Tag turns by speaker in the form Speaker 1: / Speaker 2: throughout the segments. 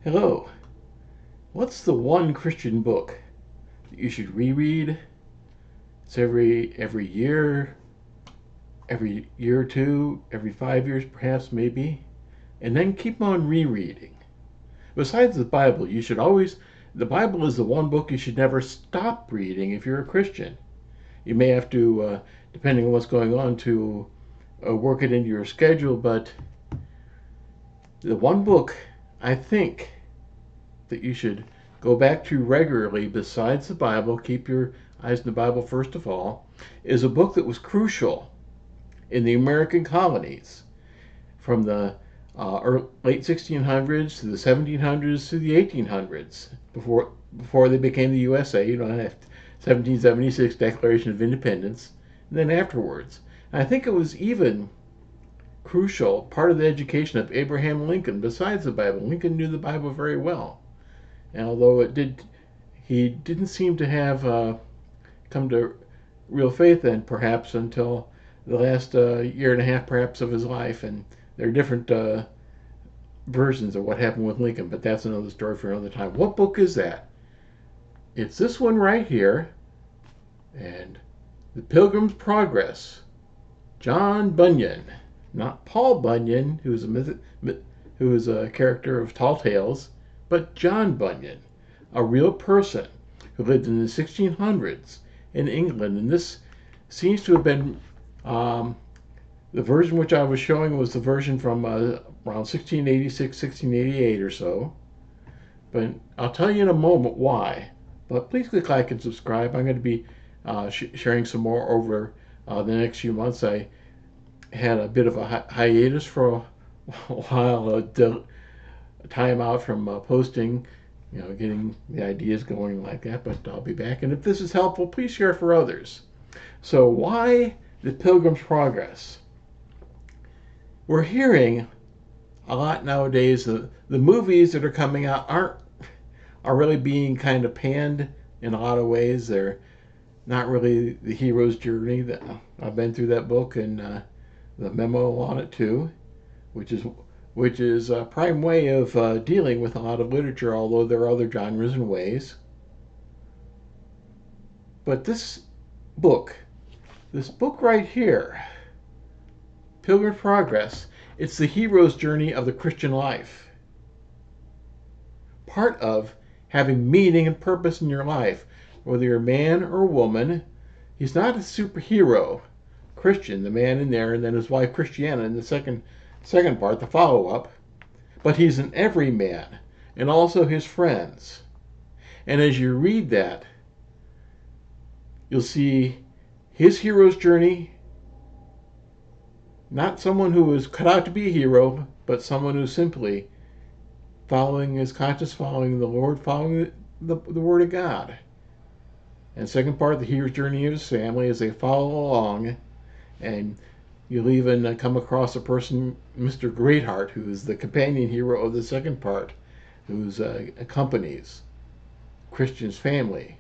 Speaker 1: Hello. What's the one Christian book that you should reread? It's every year or two, every 5 years perhaps, maybe, and then keep on rereading. Besides the Bible, the Bible is the one book you should never stop reading if you're a Christian. You may have to, depending on what's going on, to work it into your schedule, but the one book I think that you should go back to regularly, besides the Bible, keep your eyes in the Bible first of all, is a book that was crucial in the American colonies from the late 1600s to the 1700s to the 1800s, before they became the USA, 1776 Declaration of Independence, and then afterwards. And I think it was even crucial, part of the education of Abraham Lincoln, besides the Bible. Lincoln knew the Bible very well. And although he didn't seem to have come to real faith then, perhaps until the last year and a half, perhaps, of his life. And there are different versions of what happened with Lincoln, but that's another story for another time. What book is that? It's this one right here, and The Pilgrim's Progress. John Bunyan, not Paul Bunyan, who is a character of Tall Tales, but John Bunyan, a real person who lived in the 1600s in England. And this seems to have been the version which I was showing was the version from around 1686, 1688 or so. But I'll tell you in a moment why. But please click like and subscribe. I'm going to be sharing some more over the next few months. I had a bit of a hiatus for a while, time out from posting, getting the ideas going like that, but I'll be back. And if this is helpful, please share for others. So why the Pilgrim's Progress? We're hearing a lot nowadays the movies that are coming out are really being kind of panned in a lot of ways. They're not really the hero's journey. That I've been through that book and the memo on it too, which is a prime way of dealing with a lot of literature, although there are other genres and ways. But this book right here, Pilgrim's Progress, it's the hero's journey of the Christian life. Part of having meaning and purpose in your life, whether you're a man or a woman. He's not a superhero. Christian, the man in there, and then his wife Christiana in the second part, the follow-up. But he's an everyman, and also his friends. And as you read that, you'll see his hero's journey, not someone who was cut out to be a hero, but someone who's simply following his conscience, following the Lord, following the Word of God. And second part, the hero's journey of his family as they follow along. And you'll even come across a person, Mr. Greatheart, who is the companion hero of the second part, who accompanies Christian's family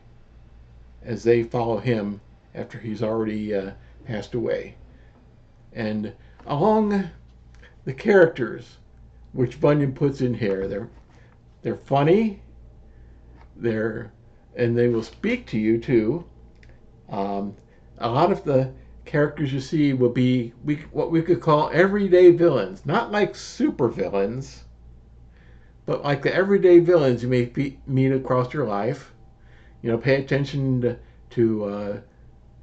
Speaker 1: as they follow him after he's already passed away. And along the characters which Bunyan puts in here, they're funny, and they will speak to you too. A lot of the characters you see will be what we could call everyday villains, not like super villains, but like the everyday villains you may meet across your life. Pay attention to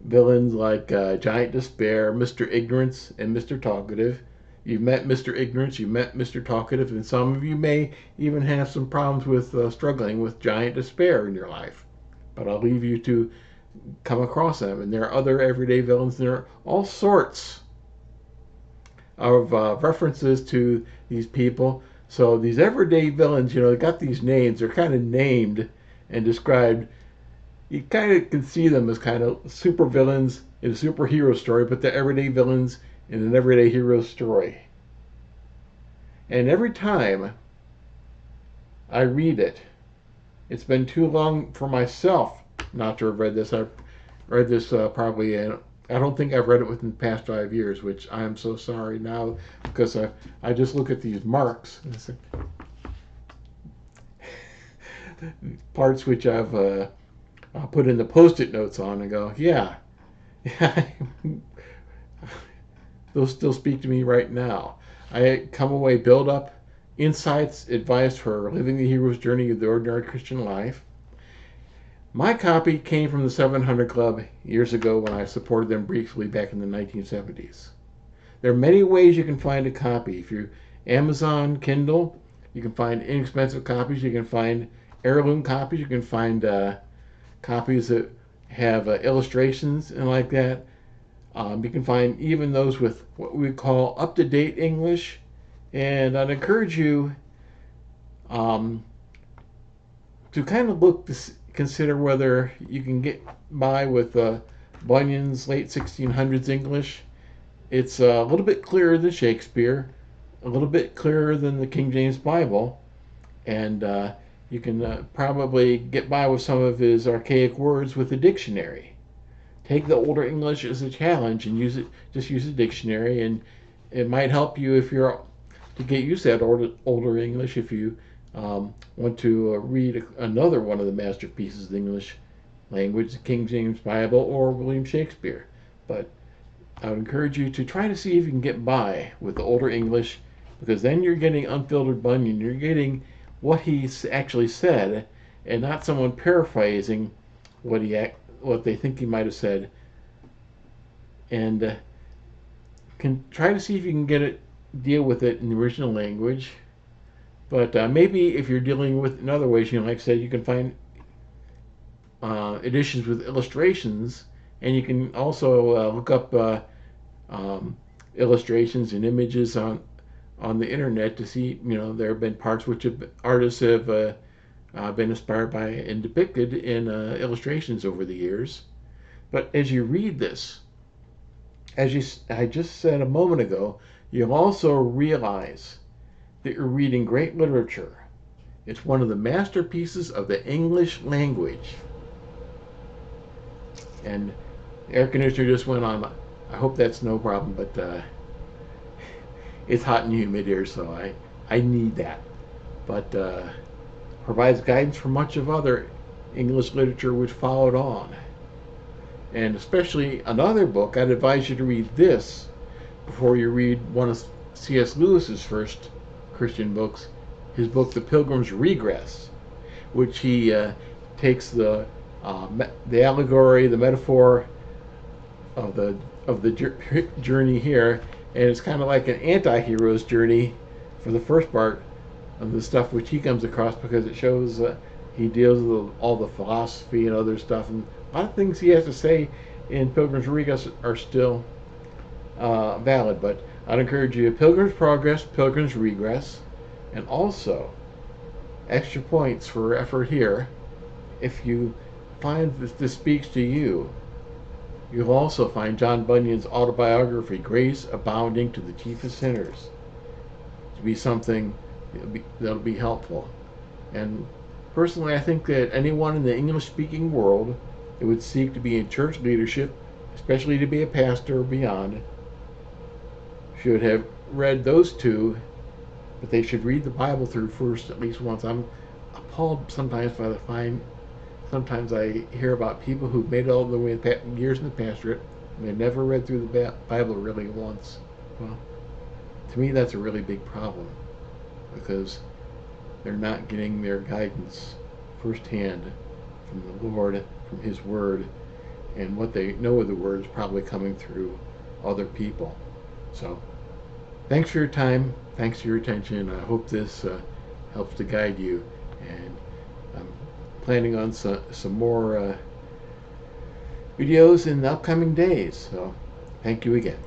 Speaker 1: villains like Giant Despair, Mr. Ignorance, and Mr. Talkative. You've met Mr. Ignorance, you've met Mr. Talkative, and some of you may even have some problems with struggling with Giant Despair in your life. But I'll leave you to come across them. And there are other everyday villains. There are all sorts of references to these people. So these everyday villains, they got these names. They're kind of named and described. You kind of can see them as kind of super villains in a superhero story, but they're everyday villains in an everyday hero story. And every time I read it, it's been too long for myself not to have read this. I've read this probably, I don't think I've read it within the past 5 years, which I am so sorry now, because I just look at these marks and parts which I'll put in the post-it notes on and go, yeah, yeah, those still speak to me right now. I come away build up insights, advice for living the hero's journey of the ordinary Christian life. My copy came from the 700 Club years ago when I supported them briefly back in the 1970s. There are many ways you can find a copy. If you Amazon Kindle, you can find inexpensive copies. You can find heirloom copies. You can find copies that have illustrations and like that. You can find even those with what we call up-to-date English. And I'd encourage you um, to kind of consider whether you can get by with Bunyan's late 1600s English. It's a little bit clearer than Shakespeare, a little bit clearer than the King James Bible, and you can probably get by with some of his archaic words with a dictionary. Take the older English as a challenge and use it. Just use a dictionary, and it might help you if you're to get used to that older English. If you want to read another one of the masterpieces of the English language, the King James Bible or William Shakespeare, but I would encourage you to try to see if you can get by with the older English, because then you're getting unfiltered Bunyan. You're getting what he actually said, and not someone paraphrasing what they think he might have said. And can try to see if you can deal with it in the original language. But maybe if you're dealing with in other ways, like I said, you can find editions with illustrations, and you can also look up illustrations and images on the internet to see. There have been parts which artists have been inspired by and depicted in illustrations over the years. But as you read this, I just said a moment ago, you'll also realize that you're reading great literature. It's one of the masterpieces of the English language. And the air conditioner just went on. I hope that's no problem, but it's hot and humid here, so I need that. But provides guidance for much of other English literature which followed on. And especially another book, I'd advise you to read this before you read one of C.S. Lewis's first Christian books, his book, The Pilgrim's Regress, which he takes the allegory, the metaphor of the journey here, and it's kind of like an anti-hero's journey for the first part of the stuff which he comes across, because it shows he deals with all the philosophy and other stuff, and a lot of things he has to say in Pilgrim's Regress are still valid. But I'd encourage you Pilgrim's Progress, Pilgrim's Regress, and also extra points for effort here. If you find that this speaks to you, you'll also find John Bunyan's autobiography, Grace Abounding to the Chief of Sinners, to be something that'll be helpful. And personally, I think that anyone in the English-speaking world that would seek to be in church leadership, especially to be a pastor or beyond, should have read those two, but they should read the Bible through first at least once. I'm appalled sometimes by the fine. Sometimes I hear about people who've made it all the way years in the pastorate, and they never read through the Bible really once. Well, to me, that's a really big problem, because they're not getting their guidance firsthand from the Lord, from His Word, and what they know of the Word is probably coming through other people. So, thanks for your time. Thanks for your attention. I hope this helps to guide you, and I'm planning on some more videos in the upcoming days. So, thank you again.